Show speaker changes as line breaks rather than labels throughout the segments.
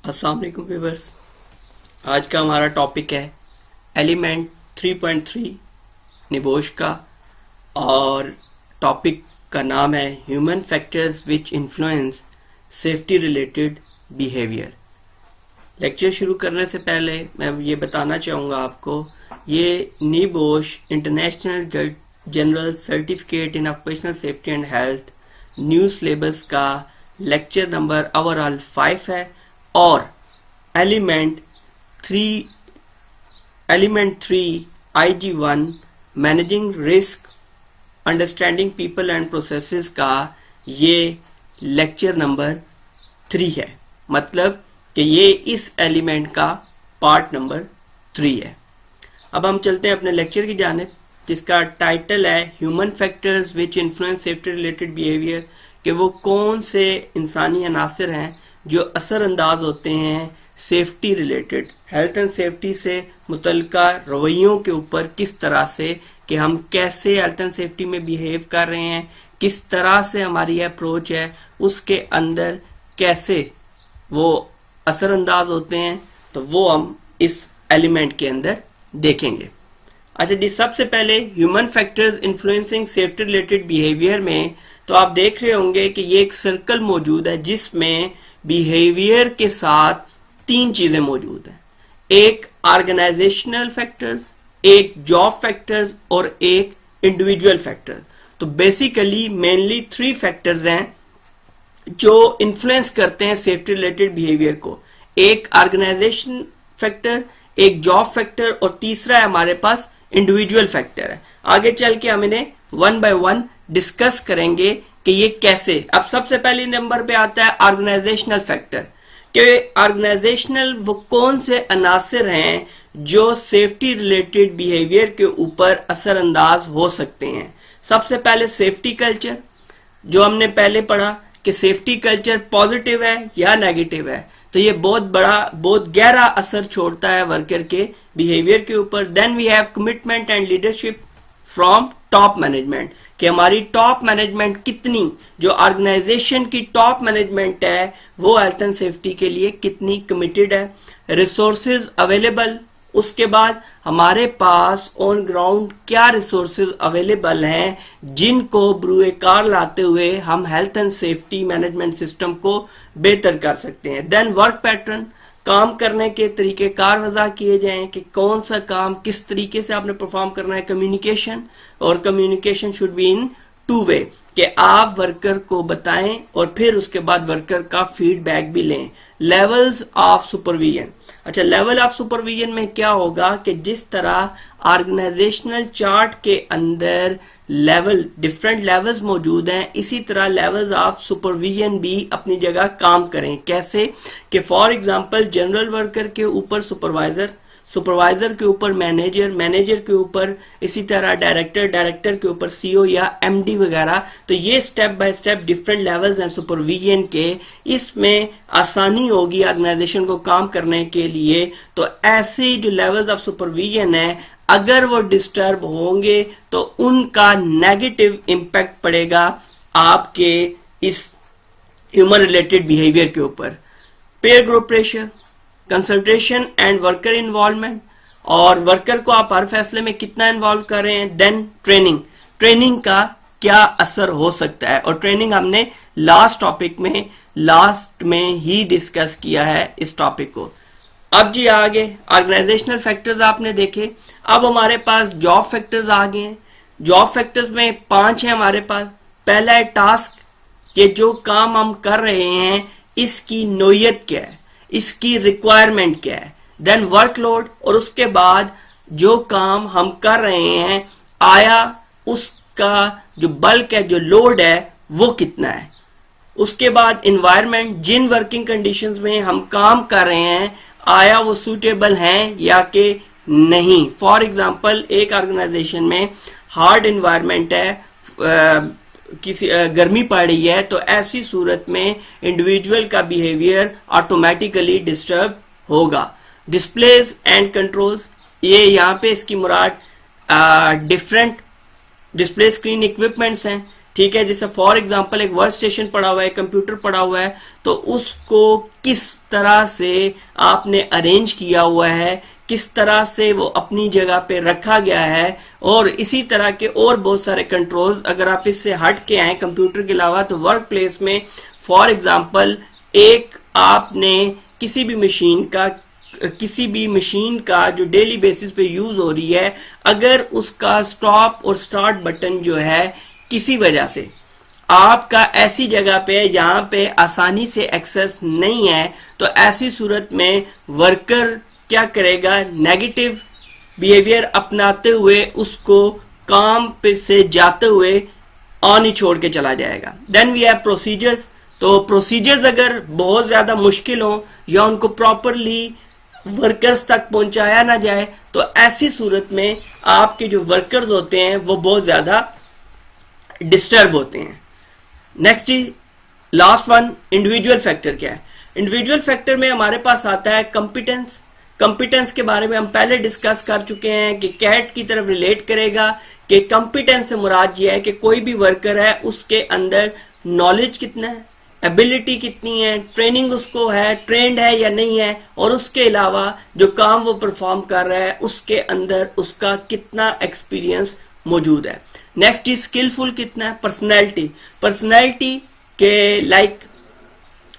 अस्सलाम वालेकुम व्यूअर्स। आज का हमारा टॉपिक है एलिमेंट 3.3 निबोश का, और टॉपिक का नाम है human factors which influence safety related behaviour. Lecture शुरू करने से पहले मैं ये बताना चाहूँगा आपको, ये NEBOSH international general certificate in occupational safety and health new syllabus का लेक्चर नंबर ओवरऑल 5 है, और element 3 IG1 managing risk understanding people and processes का ये लेक्चर नंबर 3 है। मतलब कि ये इस एलिमेंट का पार्ट नंबर 3 है। अब हम चलते हैं अपने लेक्चर की जानिब, जिसका टाइटल है human factors which influence safety related behaviour, कि वो कौन से इंसानी अनासर हैं जो असरअंदाज होते हैं safety related, health and safety से मुतल्लिका रवैयों के ऊपर, किस तरह से कि हम कैसे हेल्थ एंड सेफ्टी में बिहेव कर रहे हैं, किस तरह से हमारी अप्रोच है, उसके अंदर कैसे वो असरअंदाज होते हैं, तो वो हम इस एलिमेंट के अंदर देखेंगे। अच्छा जी, सबसे पहले human factors influencing safety related behaviour में तो आप देख रहे होंगे कि ये एक सर्कल मौजूद है जिसमें बिहेवियर के साथ 3 चीजें मौजूद हैं। एक ऑर्गेनाइजेशनल फैक्टर्स, एक जॉब फैक्टर्स और एक इंडिविजुअल फैक्टर। तो बेसिकली मेनली 3 फैक्टर्स हैं जो इन्फ्लुएंस करते हैं सेफ्टी रिलेटेड बिहेवियर को। एक ऑर्गेनाइजेशन फैक्टर, एक जॉब फैक्टर, और तीसरा है हमारे पास इंडिविजुअल फैक्टर है। आगे चल के हम इन्हें 1 बाय 1 डिस्कस करेंगे कि ये कैसे। अब सबसे पहले नंबर पे आता है ऑर्गेनाइजेशनल फैक्टर, कि ऑर्गेनाइजेशनल वो कौन से अनासर हैं जो सेफ्टी रिलेटेड बिहेवियर के ऊपर असरअंदाज हो सकते हैं। सबसे पहले सेफ्टी कल्चर, जो हमने पहले पढ़ा कि सेफ्टी कल्चर पॉजिटिव है या नेगेटिव है, तो ये बहुत गहरा असर छोड़ता है वर्कर के बिहेवियर के ऊपर। Then we have commitment and leadership from top management, कि हमारी टॉप मैनेजमेंट कितनी, जो ऑर्गेनाइजेशन की टॉप मैनेजमेंट है वो हेल्थ एंड सेफ्टी के लिए कितनी कमिटेड है। रिसोर्सेज अवेलेबल, उसके बाद हमारे पास ऑन ग्राउंड क्या रिसोर्सेज अवेलेबल हैं जिनको ब्रूए कार लाते हुए हम health and safety management system को बेहतर कर सकते हैं। देन वर्क पैटर्न, काम करने के तरीके कार वजह किए जाएं कि कौन सा काम किस तरीके से आपने परफॉर्म करना है। कम्युनिकेशन, और कम्युनिकेशन शुड बी इन 2 वे, कि आप वर्कर को बताएं और फिर उसके बाद वर्कर का फीडबैक भी लें। लेवल्स ऑफ सुपरविजन, अच्छा लेवल ऑफ सुपरविजन में क्या होगा कि जिस तरह ऑर्गेनाइजेशनल चार्ट के अंदर डिफरेंट लेवल्स मौजूद हैं, इसी तरह लेवल्स ऑफ सुपरविजन भी अपनी जगह काम करें। कैसे कि फॉर एग्जांपल जनरल वर्कर के ऊपर सुपरवाइजर, सुपरवाइजर के ऊपर मैनेजर, मैनेजर के ऊपर इसी तरह डायरेक्टर, डायरेक्टर के ऊपर सीईओ या एमडी वगैरह। तो ये step by step different levels हैं सुपरविजन के। इसमें आसानी होगी ऑर्गेनाइजेशन को काम करने के लिए। तो ऐसे जो लेवल्स ऑफ सुपरविजन है, अगर वो डिस्टर्ब होंगे तो उनका नेगेटिव इम्पैक्ट पड़ेगा आपके इस ह्यूमन रिलेटेड बिहेवियर के ऊपर। Pair group pressure, consultation and worker involvement, और वर्कर को आप हर फैसले में कितना इन्वॉल्व कर रहे हैं। देन ट्रेनिंग, ट्रेनिंग का क्या असर हो सकता है, और ट्रेनिंग हमने लास्ट में ही डिस्कस किया है इस टॉपिक को। अब जी आगे ऑर्गेनाइजेशनल फैक्टर्स आपने देखे। अब हमारे पास जॉब फैक्टर्स आ गए हैं। जॉब फैक्टर्स में 5 है हमारे पास। पहला है टास्क, कि जो काम हम कर रहे हैं इसकी नोयत क्या है, इसकी रिक्वायरमेंट क्या है। देन वर्कलोड, और उसके बाद जो काम हम कर रहे हैं आया उसका जो बल्क है, जो लोड है वो कितना है। उसके बाद इन्वायरमेंट, जिन वर्किंग कंडीशंस में हम काम कर रहे हैं आया वो सूटेबल हैं या कि नहीं। फॉर एग्जांपल एक ऑर्गेनाइजेशन में हार्ड इन्वायरमेंट है, किसी गर्मी पड़ रही है, तो ऐसी सूरत में इंडिविजुअल का बिहेवियर ऑटोमेटिकली डिस्टर्ब होगा। डिस्प्लेज एंड कंट्रोल्स, ये यहाँ पे इसकी मुराद डिफरेंट डिस्प्ले स्क्रीन इक्विपमेंट्स हैं ठीक है। जैसे फॉर एग्जांपल एक वर्क स्टेशन पड़ा हुआ है, कंप्यूटर पड़ा हुआ है, तो उसको किस तरह से आपने अरेंज किया हुआ है, किस तरह से वो अपनी जगह पे रखा गया है, और इसी तरह के और बहुत सारे कंट्रोल्स अगर आप इससे हट के आए कंप्यूटर के अलावा, तो वर्क प्लेस में फॉर एग्जांपल एक आपने किसी भी मशीन का जो डेली बेसिस पे यूज हो रही है, अगर उसका स्टॉप और स्टार्ट बटन जो है किसी वजह से आपका ऐसी जगह पे जहां पे आसानी से एक्सेस नहीं है, तो ऐसी सूरत में वर्कर क्या करेगा, नेगेटिव बिहेवियर अपनाते हुए उसको काम पे से जाते हुए ऑन ही छोड़ के चला जाएगा। Then we have procedures. तो प्रोसीजर्स अगर बहुत ज्यादा मुश्किल हो या उनको प्रॉपरली वर्कर्स तक पहुंचाया ना जाए, तो ऐसी सूरत में आपके जो वर्कर्स होते हैं वो बहुत ज्यादा डिस्टर्ब होते हैं। Next is last one, individual factor क्या है। इंडिविजुअल फैक्टर में हमारे पास आता है कंपिटेंस। कंपिटेंस के बारे में हम पहले डिस्कस कर चुके हैं कि कैट की तरफ रिलेट करेगा कि कंपिटेंस से मुराद ये है कि कोई भी वर्कर है उसके अंदर नॉलेज कितना है, एबिलिटी कितनी है, ट्रेनिंग उसको है, ट्रेंड है या नहीं है, और उसके अलावा जो काम वो परफॉर्म कर रहा है उसके अंदर उसका कितना एक्सपीरियंस मौजूद है। नेक्स्ट इज स्किलफुल कितना है, पर्सनैलिटी के लाइक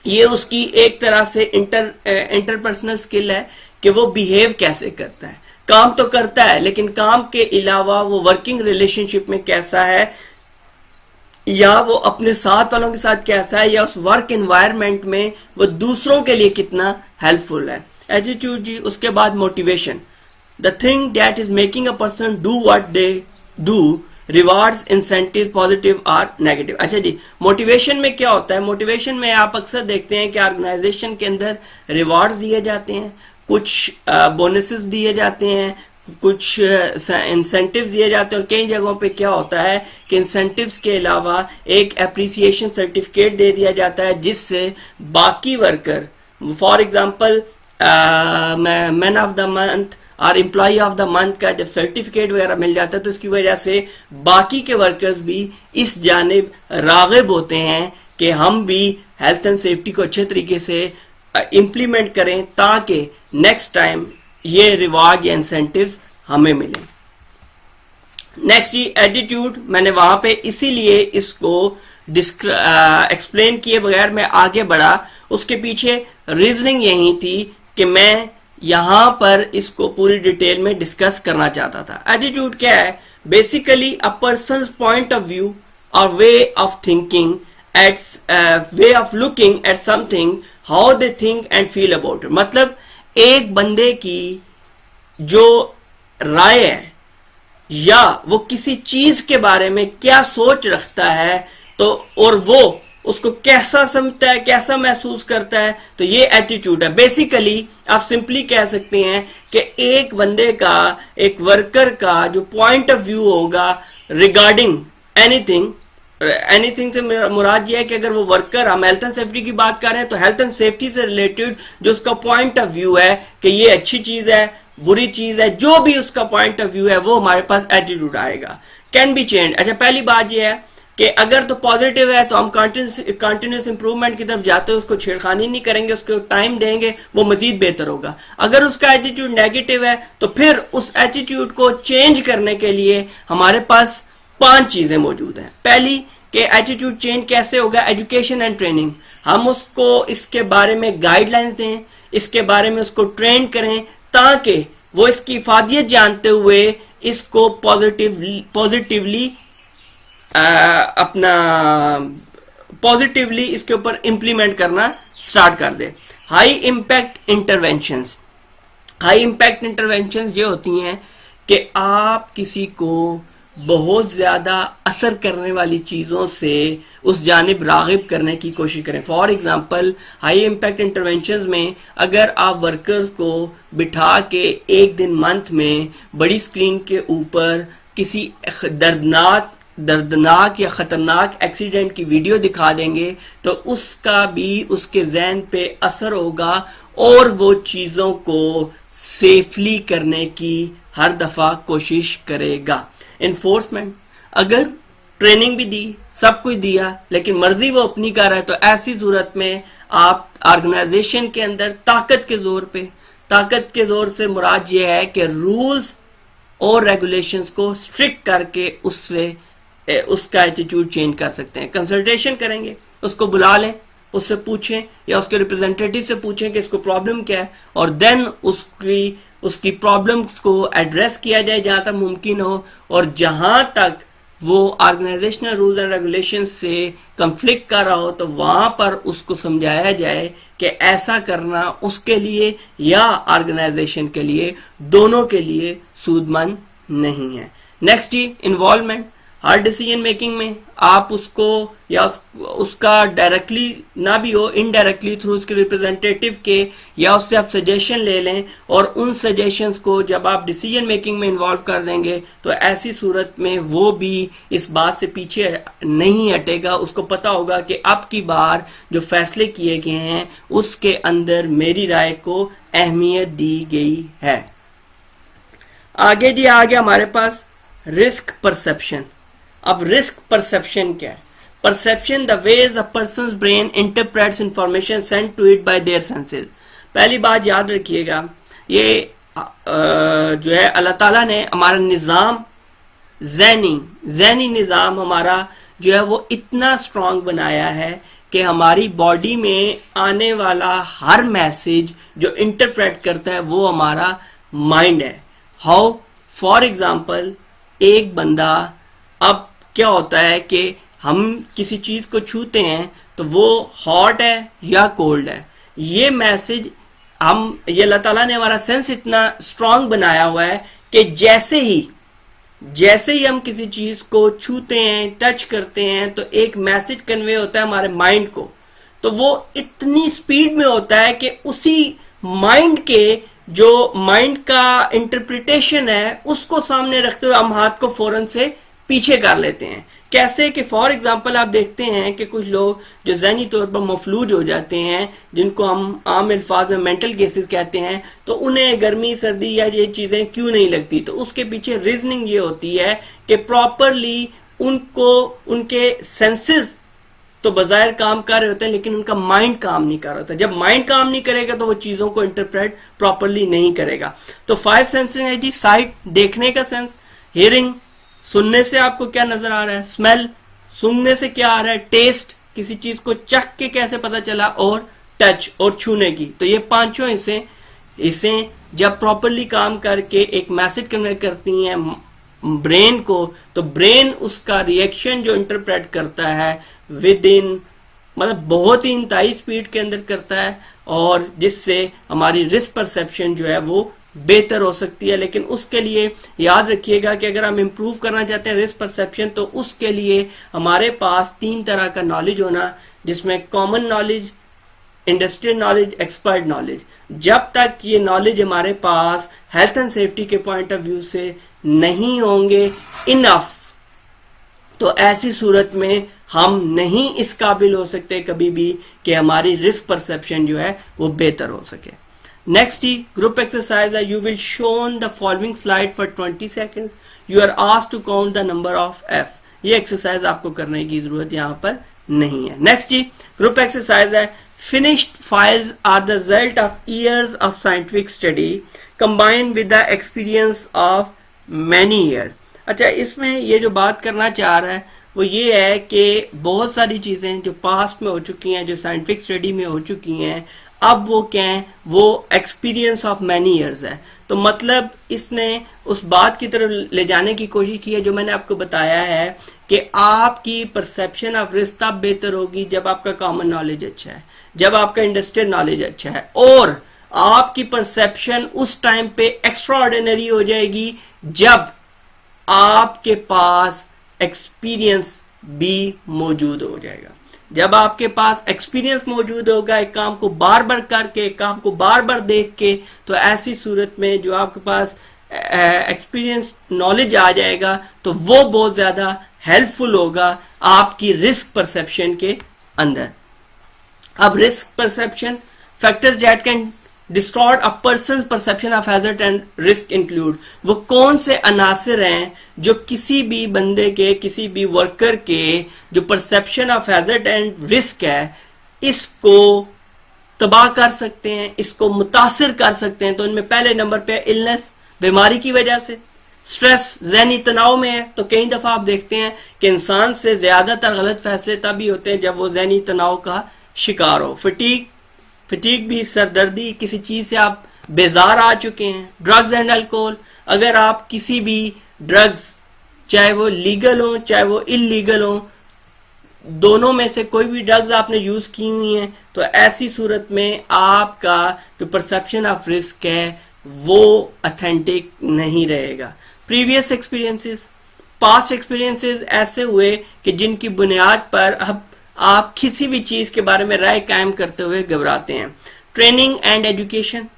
ये उसकी एक तरह से इंटरपर्सनल स्किल है कि वो बिहेव कैसे करता है। काम तो करता है लेकिन काम के अलावा वो वर्किंग रिलेशनशिप में कैसा है, या वो अपने साथ वालों के साथ कैसा है, या उस वर्क एनवायरनमेंट में वो दूसरों के लिए कितना हेल्पफुल है। एटीट्यूड जी, उसके बाद motivation, the thing that is making a person do what they do, rewards, incentive, positive और नेगेटिव। अच्छा जी, मोटिवेशन में क्या होता है, मोटिवेशन में आप अक्सर देखते हैं कि ऑर्गेनाइजेशन के अंदर रिवार्ड्स दिए जाते हैं, कुछ बोनसेस दिए जाते हैं, कुछ इंसेंटिव्स दिए जाते हैं, और कई जगहों पे क्या होता है कि इंसेंटिव्स के अलावा एक एप्रिसिएशन सर्टिफिकेट दे दिया जाता है, जिससे बाकी worker for example man of the month और एम्प्लॉय ऑफ द मंथ का जब सर्टिफिकेट वगैरह मिल जाता है, तो इसकी वजह से बाकी के वर्कर्स भी इस जानिब राग़िब होते हैं कि हम भी हेल्थ एंड सेफ्टी को अच्छे तरीके से इम्प्लीमेंट करें ताकि नेक्स्ट टाइम ये रिवार्ड या इंसेंटिव्स हमें मिले। नेक्स्ट जी एटीट्यूड, मैंने वहां पे इसीलिए इसको एक्सप्लेन किए बगैर मैं आगे बढ़ा, उसके पीछे रीजनिंग यही थी कि मैं यहां पर इसको पूरी डिटेल में डिस्कस करना चाहता था। एटीट्यूड क्या है, basically a person's point of view और way of thinking at way of looking at something, how they think and feel about it. मतलब एक बंदे की जो राय है या वो किसी चीज के बारे में क्या सोच रखता है, तो और वो उसको कैसा समझता है, कैसा महसूस करता है, तो ये एटीट्यूड है। बेसिकली आप सिंपली कह सकते हैं कि एक बंदे का, एक वर्कर का जो पॉइंट ऑफ व्यू होगा रिगार्डिंग एनीथिंग, एनीथिंग से मुराद ये है कि अगर वो वर्कर, हम हेल्थ एंड सेफ्टी की बात कर रहे हैं, तो हेल्थ एंड सेफ्टी से रिलेटेड जो उसका पॉइंट ऑफ व्यू है कि ये अच्छी चीज है, बुरी चीज है, जो भी उसका पॉइंट ऑफ व्यू है, वो हमारे पास एटीट्यूड आएगा। Can be change. अच्छा, पहली बात ये है कि अगर तो पॉजिटिव है तो हम कंटिन्यूस इंप्रूवमेंट की तरफ जाते हैं, उसको छेड़खानी नहीं करेंगे, उसको टाइम देंगे, वो मजीद बेहतर होगा। अगर उसका एटीट्यूड नेगेटिव है तो फिर उस एटीट्यूड को चेंज करने के लिए हमारे पास 5 चीजें मौजूद हैं। पहली कि एटीट्यूड चेंज कैसे होगा, एजुकेशन एंड ट्रेनिंग। हम उसको इसके बारे में गाइडलाइंस दें, इसके बारे में उसको ट्रेन करें ताकि वो इसकी इफादियत जानते हुए इसको पॉजिटिवली इसके ऊपर इंप्लीमेंट करना स्टार्ट कर दे। High impact interventions, high impact interventions ये होती हैं कि आप किसी को बहुत ज्यादा असर करने वाली चीजों से उस जानिब रागिब करने की कोशिश करें। For example, high impact interventions में अगर आप वर्कर्स को बिठा के एक दिन मंथ में बड़ी स्क्रीन के ऊपर किसी दर्दनाक या खतरनाक एक्सीडेंट की वीडियो दिखा देंगे, तो उसका भी उसके ज़हन पे असर होगा और वो चीजों को सेफली करने की हर दफा कोशिश करेगा। इन्फोर्समेंट, अगर ट्रेनिंग भी दी, सब कुछ दिया, लेकिन मर्जी वो अपनी कर रहा है, तो ऐसी सूरत में आप ऑर्गेनाइजेशन के अंदर ताकत के जोर से मुराद ये है कि रूल्स और रेगुलेशंस को स्ट्रिक्ट करके उसका एटीट्यूड चेंज कर सकते हैं। कंसल्टेशन करेंगे, उसको बुला लें, उससे पूछें या उसके रिप्रेजेंटेटिव से पूछें कि इसको प्रॉब्लम क्या है, और देन उसकी प्रॉब्लम्स को एड्रेस किया जाए जहां तक मुमकिन हो, और जहां तक वो ऑर्गेनाइजेशनल रूल्स एंड रेगुलेशन से कंफ्लिक्ट कर रहा हो तो वहां पर उसको समझाया जाए कि ऐसा करना उसके लिए या ऑर्गेनाइजेशन के लिए, दोनों के लिए सूदमंद नहीं है। नेक्स्ट जी, इन्वॉल्वमेंट। हर डिसीजन मेकिंग में आप उसको या उसका डायरेक्टली ना भी हो, इनडायरेक्टली थ्रू उसके रिप्रेजेंटेटिव के या उससे आप सजेशन ले लें, और उन सजेशंस को जब आप डिसीजन मेकिंग में इन्वॉल्व कर देंगे तो ऐसी सूरत में वो भी इस बात से पीछे नहीं हटेगा। उसको पता होगा कि अब की बार जो फैसले किए गए हैं उसके अंदर मेरी राय को अहमियत दी गई है। आगे जी, आगे हमारे पास रिस्क परसेप्शन। अब रिस्क परसेप्शन क्या है? Perception the ways a person's brain interprets information sent to it by their senses. पहली बात याद रखिएगा, ये जो है अल्लाह ताला ने हमारा निजाम, ज़हनी निजाम हमारा जो है वो इतना स्ट्रांग बनाया है कि हमारी बॉडी में आने वाला हर मैसेज जो इंटरप्रेट करता है वो हमारा माइंड है। हाउ? फॉर एग्जाम्पल, एक बंदा, अब क्या होता है कि हम किसी चीज को छूते हैं तो वो हॉट है या कोल्ड है, ये मैसेज ये अल्लाह ताला ने हमारा सेंस इतना स्ट्रांग बनाया हुआ है कि जैसे ही हम किसी चीज को छूते हैं, टच करते हैं, तो एक मैसेज कन्वे होता है हमारे माइंड को। तो वो इतनी स्पीड में होता है कि उसी माइंड का इंटरप्रिटेशन है उसको सामने रखते हुए हम हाथ को फौरन से पीछे कर लेते हैं। कैसे कि फॉर एग्जांपल आप देखते हैं कि कुछ लोग जो ज़हनी तौर पर मफलूज हो जाते हैं, जिनको हम आम अल्फाज में मेंटल केसेस कहते हैं, तो उन्हें गर्मी सर्दी या ये चीजें क्यों नहीं लगती, तो उसके पीछे रीजनिंग ये होती है कि प्रॉपरली उनके सेंसेस तो बजायर काम कर रहे होते हैं लेकिन उनका माइंड काम नहीं कर रहा होता। जब माइंड काम नहीं करेगा तो वो चीजों को इंटरप्रेट प्रॉपरली नहीं करेगा। तो 5 सेंसेस है जी। साइट, देखने का सेंस। हियरिंग, सुनने से आपको क्या नजर आ रहा है। स्मेल, सूंघने से क्या आ रहा है। टेस्ट, किसी चीज को चख के कैसे पता चला। और टच और छूने की। तो ये पांचों हिस्से जब प्रॉपरली काम करके एक मैसेज कन्वे करती हैं ब्रेन को, तो ब्रेन उसका रिएक्शन जो इंटरप्रेट करता है विद इन, मतलब बहुत ही इंतहाई स्पीड के अंदर करता है, और जिससे हमारी रिस्क परसेप्शन जो है वो बेहतर हो सकती है। लेकिन उसके लिए याद रखिएगा कि अगर हम इम्प्रूव करना चाहते हैं रिस्क परसेप्शन, तो उसके लिए हमारे पास 3 तरह का नॉलेज होना, जिसमें common knowledge, industrial knowledge, expert knowledge. जब तक ये नॉलेज हमारे पास हेल्थ एंड सेफ्टी के पॉइंट ऑफ व्यू से नहीं होंगे इनफ, तो ऐसी सूरत में हम नहीं इस काबिल हो सकते कभी भी कि हमारी रिस्क परसेप्शन जो है वो बेहतर हो सके। नेक्स्ट ही ग्रुप एक्सरसाइज है। You will shown the following slide for 20 second. You are asked to count the number of F. ये एक्सरसाइज आपको करने की जरूरत यहां पर नहीं है। नेक्स्ट जी ग्रुप एक्सरसाइज है। Finished files are the result of years of scientific study combined with the experience of many years। अच्छा, इसमें ये जो बात करना चाह रहा है वो ये है कि बहुत सारी चीजें जो पास्ट में हो चुकी हैं, जो साइंटिफिक स्टडी में हो चुकी हैं, अब वो क्या है, वो एक्सपीरियंस ऑफ मैनी ईयर्स है। तो मतलब इसने उस बात की तरफ ले जाने की कोशिश की है जो मैंने आपको बताया है कि आपकी परसेप्शन ऑफ रिस्क तब बेहतर होगी जब आपका कॉमन नॉलेज अच्छा है, जब आपका इंडस्ट्रियल नॉलेज अच्छा है, और आपकी परसेप्शन उस टाइम पे एक्स्ट्रा ऑर्डिनरी हो जाएगी जब आपके पास एक्सपीरियंस भी मौजूद हो जाएगा। जब आपके पास एक्सपीरियंस मौजूद होगा एक काम को बार बार करके, एक काम को बार बार देख के, तो ऐसी सूरत में जो आपके पास एक्सपीरियंस नॉलेज आ जाएगा तो वो बहुत ज्यादा हेल्पफुल होगा आपकी रिस्क परसेप्शन के अंदर। अब risk perception factors that can distort a person perception of hazard and risk include, वो कौन से अनासर हैं जो किसी भी बंदे के, किसी भी वर्कर के जो perception of hazard and risk है इसको तबाह कर सकते हैं, इसको मुतासिर कर सकते हैं। तो इनमें पहले नंबर पे इलनेस, बीमारी की वजह से, स्ट्रेस, ज़हनी तनाव में है। तो कई दफा आप देखते हैं कि इंसान से ज्यादातर गलत फैसले तभी होते हैं जब वो ज़हनी तनाव का शिकार हो। फटीग भी सरदर्दी, किसी चीज से आप बेजार आ चुके हैं। ड्रग्स एंड अल्कोहल, अगर आप किसी भी ड्रग्स, चाहे वो लीगल हो चाहे वो इलीगल हो, दोनों में से कोई भी ड्रग्स आपने यूज की हुई हैं, तो ऐसी सूरत में आपका जो परसेप्शन ऑफ रिस्क है वो ऑथेंटिक नहीं रहेगा। प्रीवियस एक्सपीरियंसेस, पास्ट एक्सपीरियंसेस ऐसे हुए कि जिनकी बुनियाद पर अब आप किसी भी चीज के बारे में राय कायम करते हुए घबराते हैं। ट्रेनिंग एंड एजुकेशन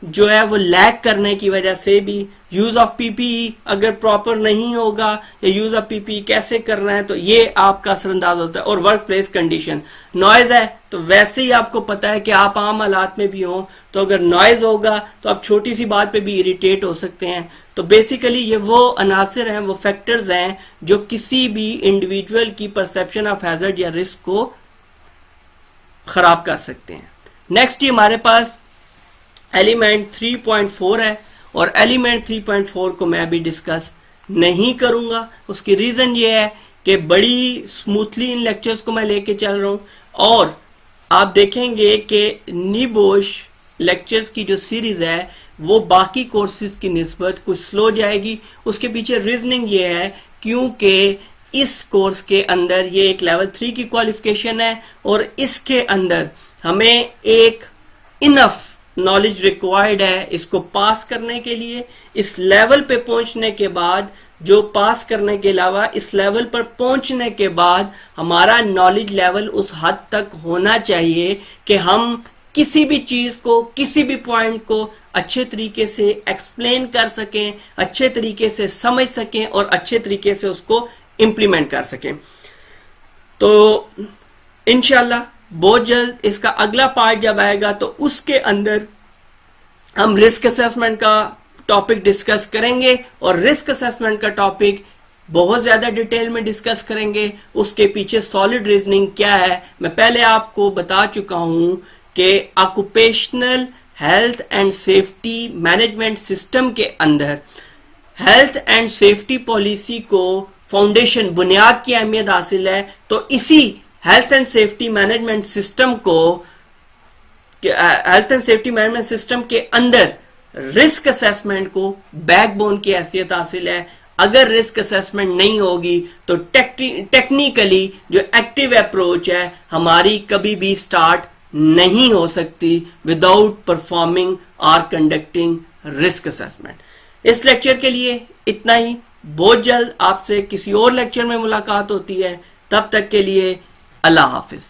जो है वो लैक करने की वजह से भी, यूज ऑफ पीपीई अगर प्रॉपर नहीं होगा या यूज ऑफ पीपीई कैसे करना है तो ये आपका असरअंदाज होता है। और वर्क प्लेस कंडीशन, नॉइज है तो वैसे ही आपको पता है कि आप आम हालात में भी हो, तो अगर नॉइज होगा तो आप छोटी सी बात पे भी इरिटेट हो सकते हैं। तो बेसिकली ये वो अनासर हैं, वो फैक्टर्स हैं जो किसी भी इंडिविजुअल की परसेप्शन ऑफ हैजर्ड या रिस्क को खराब कर सकते हैं। नेक्स्ट ये हमारे पास एलिमेंट 3.4 है और एलिमेंट 3.4 को मैं अभी डिस्कस नहीं करूंगा। उसकी रीजन ये है कि बड़ी स्मूथली इन लेक्चर्स को मैं लेके चल रहा हूं और आप देखेंगे कि नीबोश लेक्चर्स की जो सीरीज है वो बाकी कोर्सेज की निस्बत कुछ स्लो जाएगी। उसके पीछे रीजनिंग ये है क्योंकि इस कोर्स के अंदर ये एक लेवल 3 की क्वालिफिकेशन है और इसके अंदर हमें एक इनफ नॉलेज रिक्वायर्ड है इसको पास करने के लिए। इस लेवल पे पहुंचने के बाद, जो पास करने के अलावा इस लेवल पर पहुंचने के बाद हमारा नॉलेज लेवल उस हद तक होना चाहिए कि हम किसी भी चीज को, किसी भी पॉइंट को अच्छे तरीके से एक्सप्लेन कर सकें, अच्छे तरीके से समझ सकें और अच्छे तरीके से उसको इम्प्लीमेंट कर सकें। तो इंशाल्लाह बहुत जल्द इसका अगला पार्ट जब आएगा तो उसके अंदर हम रिस्क असेसमेंट का टॉपिक डिस्कस करेंगे और रिस्क असेसमेंट का टॉपिक बहुत ज्यादा डिटेल में डिस्कस करेंगे। उसके पीछे सॉलिड रीजनिंग क्या है मैं पहले आपको बता चुका हूं कि occupational health and safety management system के अंदर हेल्थ एंड सेफ्टी पॉलिसी को फाउंडेशन, बुनियाद की अहमियत हासिल है। तो इसी health and safety management system के अंदर रिस्क असेसमेंट को बैकबोन की हैसियत हासिल है। अगर रिस्क असेसमेंट नहीं होगी तो टेक्निकली जो एक्टिव अप्रोच है हमारी कभी भी स्टार्ट नहीं हो सकती विदाउट परफॉर्मिंग और कंडक्टिंग रिस्क असेसमेंट। इस लेक्चर के लिए इतना ही। बहुत जल्द आपसे किसी और लेक्चर में मुलाकात होती है। तब तक के लिए अल्लाह हाफिज।